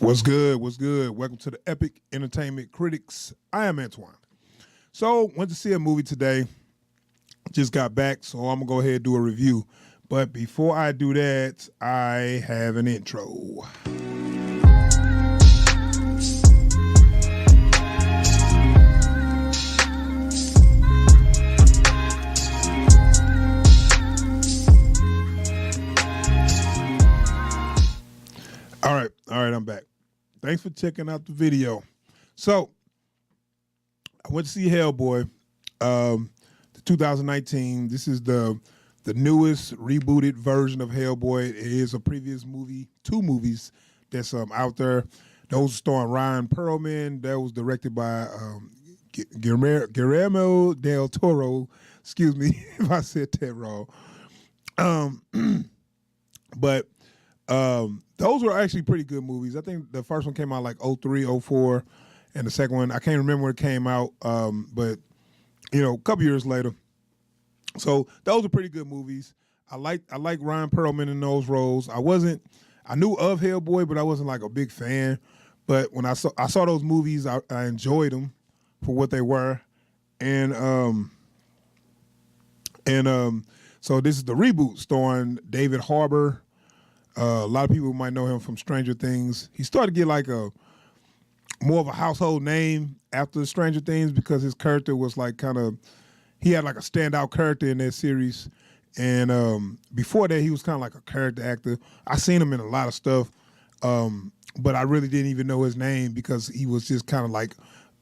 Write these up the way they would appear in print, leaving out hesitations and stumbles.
What's good? What's good? Welcome to the Epic Entertainment Critics. I am Antoine. So, went to see a movie today. Just got back, so I'm going to go ahead and do a review. But before I do that, I have an intro. All right, I'm back. Thanks for checking out the video. So, I went to see Hellboy, the 2019. This is the newest rebooted version of Hellboy. It is a previous movie, two movies that's out there. Those starring Ryan Perlman. That was directed by Guillermo del Toro. Excuse me if I said that wrong. But those were actually pretty good movies. I think the first one came out like 03, 04, and the second one, I can't remember when it came out, but, a couple years later. So those are pretty good movies. I like Ryan Perlman in those roles. I knew of Hellboy, but I wasn't like a big fan. But when I saw those movies, I enjoyed them for what they were. And so this is the reboot starring David Harbour. A lot of people might know him from Stranger Things. He started to get like more of a household name after Stranger Things because his character was like he had like a standout character in that series. And before that, he was kind of like a character actor. I seen him in a lot of stuff, but I really didn't even know his name because he was just kind of like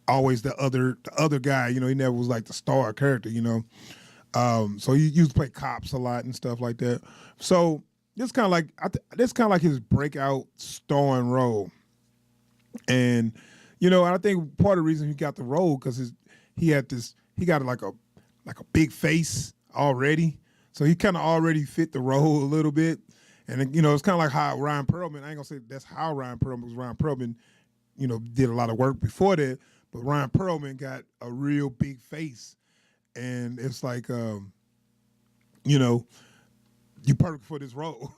always the other guy. He never was like the star character. So he used to play cops a lot and stuff like that. So this kind of like his breakout starring role, and I think part of the reason he got the role because he got like a big face already, so he kind of already fit the role a little bit, and it's kind of like how Ryan Perlman. I ain't gonna say that's how Ryan Perlman was. Ryan Perlman, did a lot of work before that, but Ryan Perlman got a real big face, and it's like you're perfect for this role,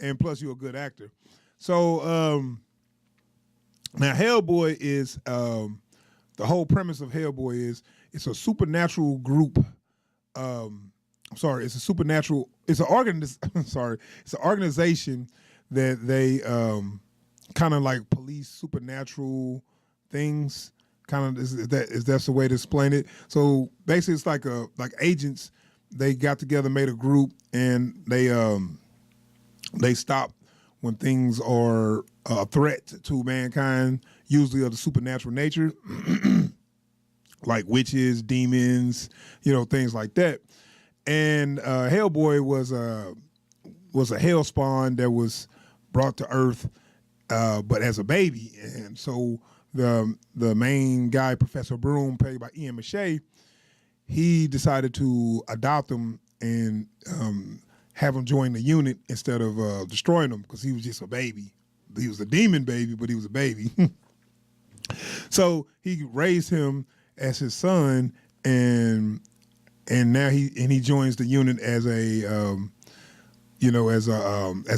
and plus you're a good actor. So now Hellboy is the whole premise of Hellboy is it's a supernatural group. It's an organization that they kind of like police supernatural things. Kind of is that's the way to explain it. So basically, it's like agents. They got together, made a group, and they stop when things are a threat to mankind, usually of the supernatural nature, like witches, demons, things like that. And Hellboy was a hell spawn that was brought to Earth, but as a baby. And so the main guy, Professor Broom, played by Ian McShane, he decided to adopt him and have him join the unit instead of destroying him because he was just a baby. He was a demon baby, but he was a baby. So he raised him as his son, and now he joins the unit as as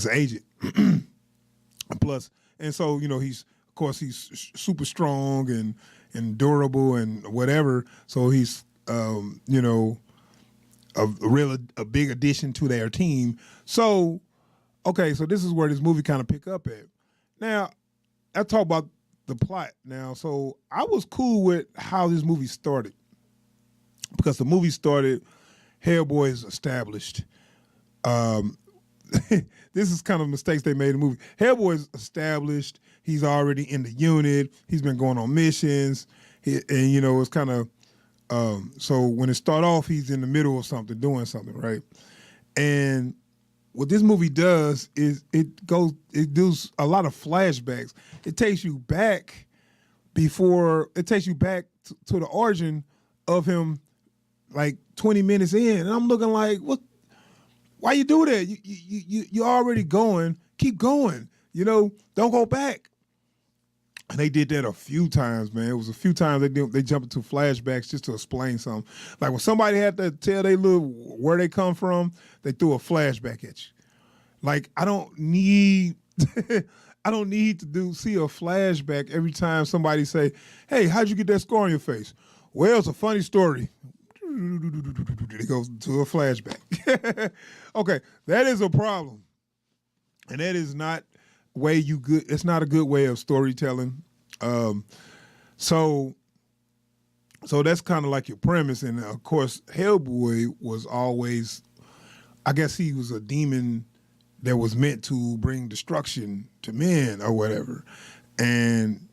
an agent. Plus, and so he's super strong and durable and whatever. So he's a big addition to their team. So, okay, so this is where this movie kind of pick up at. Now, I talk about the plot now. So I was cool with how this movie started because the movie started, Hellboy is established. This is kind of mistakes they made in the movie. Hellboy is established. He's already in the unit. He's been going on missions. It's kind of, so when it start off, he's in the middle of something, doing something, right? And what this movie does is it does a lot of flashbacks. It takes you back to the origin of him, like 20 minutes in, and I'm looking like, what? Why you do that? You already going. Keep going. Don't go back. And they did that a few times, man. It was a few times they jumped into flashbacks just to explain something. Like when somebody had to tell where they come from, they threw a flashback at you. Like I don't need I don't need to see a flashback every time somebody say, "Hey, how'd you get that scar on your face?" Well, it's a funny story. It goes to a flashback. Okay, that is a problem, and that is not way you good. It's not a good way of storytelling. So that's kind of like your premise, and of course, Hellboy was always, I guess, he was a demon that was meant to bring destruction to men or whatever, and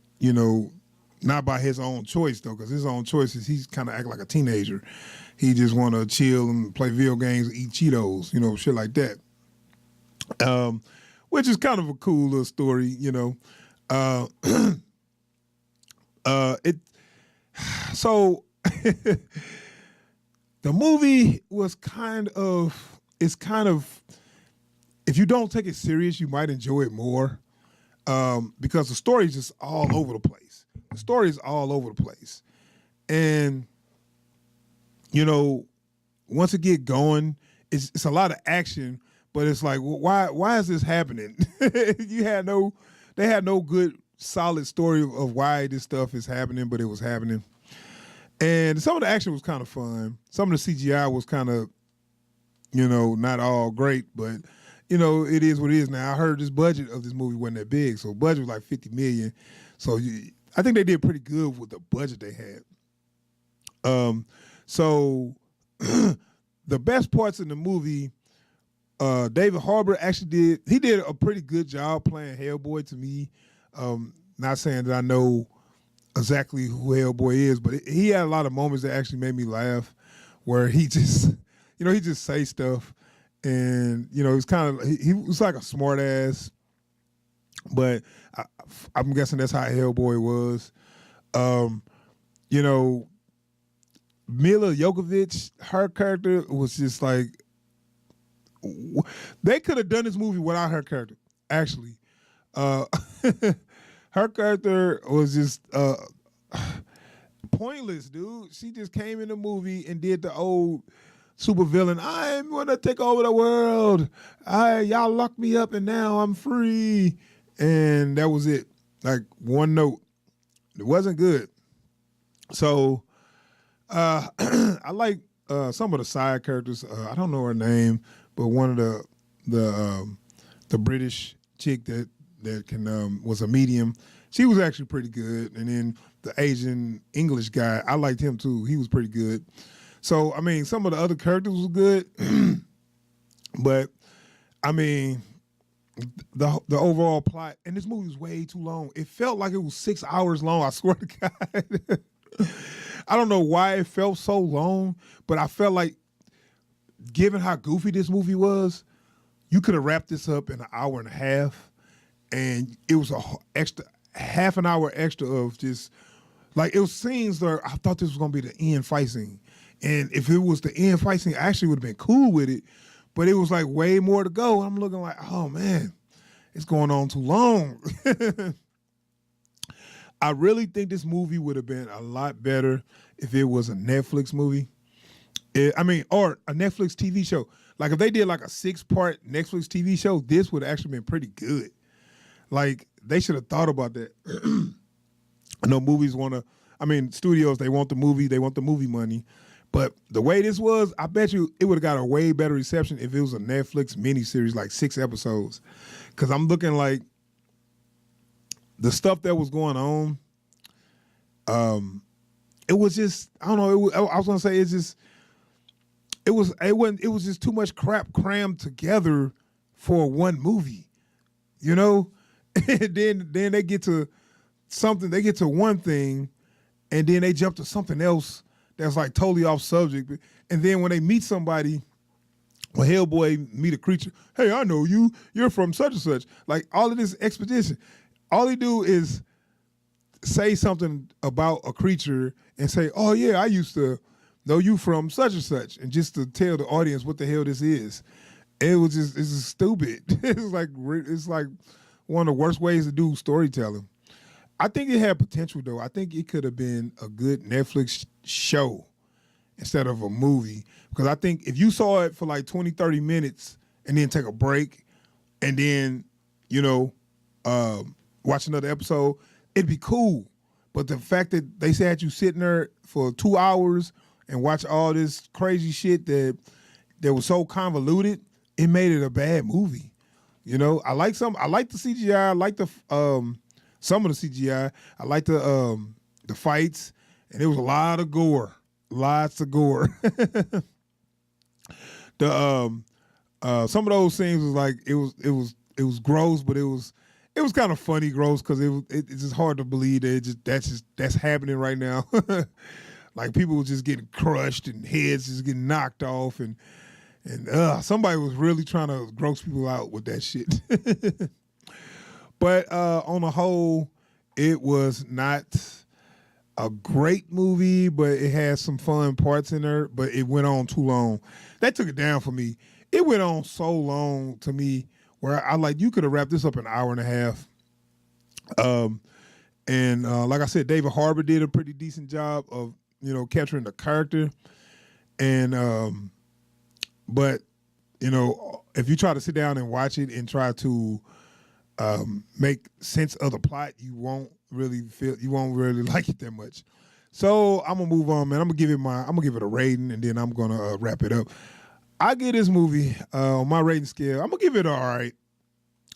not by his own choice though, because his own choice is he's kind of act like a teenager. He just want to chill and play video games, eat Cheetos, shit like that. Which is kind of a cool little story, So the movie was it's kind of, if you don't take it serious, you might enjoy it more, because the story is just all over the place. The story is all over the place. And, once it get going, it's a lot of action, but it's like, well, why is this happening? They had no good, solid story of why this stuff is happening, but it was happening. And some of the action was kind of fun. Some of the CGI was kind of, not all great, but it is what it is. Now I heard this budget of this movie wasn't that big, so budget was like $50 million. So I think they did pretty good with the budget they had. So the best parts in the movie, David Harbour actually did a pretty good job playing Hellboy to me. Not saying that I know exactly who Hellboy is, but he had a lot of moments that actually made me laugh, where he just, he just say stuff, and he's kind of he was like a smart ass, but I'm guessing that's how Hellboy was. Mila Jovovich, her character was just like, they could have done this movie without her character. Actually, her character was just pointless, dude. She just came in the movie and did the old supervillain. I'm gonna take over the world. Y'all locked me up and now I'm free. And that was it. Like one note. It wasn't good. So I like some of the side characters. I don't know her name, but one of the British chick that can was a medium. She was actually pretty good. And then the Asian English guy, I liked him too. He was pretty good. So I mean, some of the other characters was good, but I mean, the overall plot, and this movie was way too long. It felt like it was 6 hours long. I swear to God. I don't know why it felt so long, but I felt like, given how goofy this movie was, you could have wrapped this up in an hour and a half, and it was half an hour extra of just, like, it was scenes where I thought this was going to be the end fight scene. And if it was the end fight scene, I actually would have been cool with it, but it was like way more to go. I'm looking like, oh man, it's going on too long. I really think this movie would have been a lot better if it was a Netflix movie. Or a Netflix TV show. Like if they did like a 6-part Netflix TV show, this would have actually been pretty good. Like they should have thought about that. I know movies studios, they want the movie money. But the way this was, I bet you it would have got a way better reception if it was a Netflix miniseries, like 6 episodes. Because I'm looking like the stuff that was going on, it was just, I don't know, I was gonna say it was just too much crap crammed together for one movie, and then they get to one thing, and then they jump to something else that's like totally off subject, and then when they meet somebody, when Hellboy meet a creature, hey, I know you, you're from such and such, like all of this expedition. All he do is say something about a creature and say, oh yeah, I used to know you from such and such, and just to tell the audience what the hell this is. It's just stupid. It's like one of the worst ways to do storytelling. I think it had potential though. I think it could have been a good Netflix show instead of a movie. Because I think if you saw it for like 20, 30 minutes and then take a break and then, watch another episode, it'd be cool. But the fact that they had you sitting there for 2 hours and watch all this crazy shit that was so convoluted, it made it a bad movie. You know, I like the CGI. I like the some of the CGI. I like the fights, and there was a lot of gore, lots of gore. The some of those scenes was like it was gross, but it was kind of funny gross because it's just hard to believe that that's happening right now. Like people were just getting crushed and heads just getting knocked off and somebody was really trying to gross people out with that shit. But on the whole, it was not a great movie, but it had some fun parts in there, but it went on too long. That took it down for me. It went on so long to me where I like, you could have wrapped this up in an hour and a half. And like I said, David Harbour did a pretty decent job of, you know, capturing the character. And, but, you know, if you try to sit down and watch it and try to make sense of the plot, you won't really like it that much. So I'm gonna move on, man. I'm gonna give it a rating, and then I'm gonna wrap it up. I give this movie on my rating scale, I'm gonna give it all right.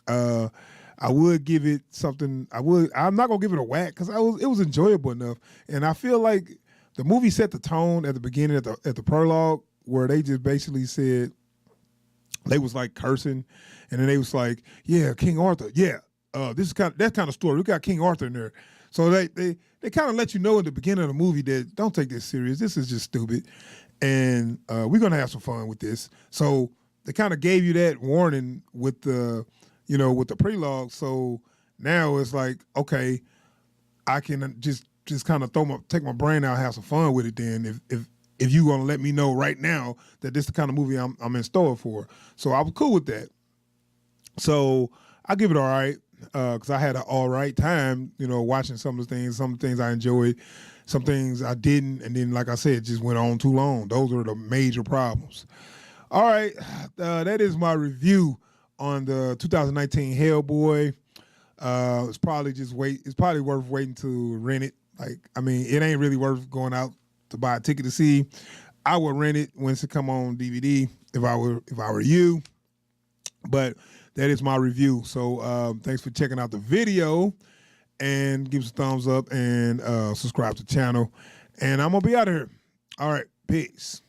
I would give it something. I'm not gonna give it a whack because it was enjoyable enough, and I feel like the movie set the tone at the beginning at the prologue where they just basically said they was like cursing, and then they was like, yeah, King Arthur, yeah, this is that kind of story. We got King Arthur in there, so they kind of let you know at the beginning of the movie that don't take this serious. This is just stupid, and we're gonna have some fun with this. So they kind of gave you that warning with the prelogue. So now it's like, okay, I can just kind of take my brain out and have some fun with it then if you're going to let me know right now that this is the kind of movie I'm in store for. So I was cool with that. So I give it all right because I had an all right time, you know, watching some things I enjoyed, some things I didn't, and then, like I said, it just went on too long. Those are the major problems. All right, that is my review on the 2019 Hellboy. It's probably worth waiting to rent it. Like, I mean, it ain't really worth going out to buy a ticket to see. I would rent it once it come on DVD if I were you. But that is my review. So thanks for checking out the video, and give us a thumbs up and subscribe to the channel. And I'm gonna be out of here. All right, peace.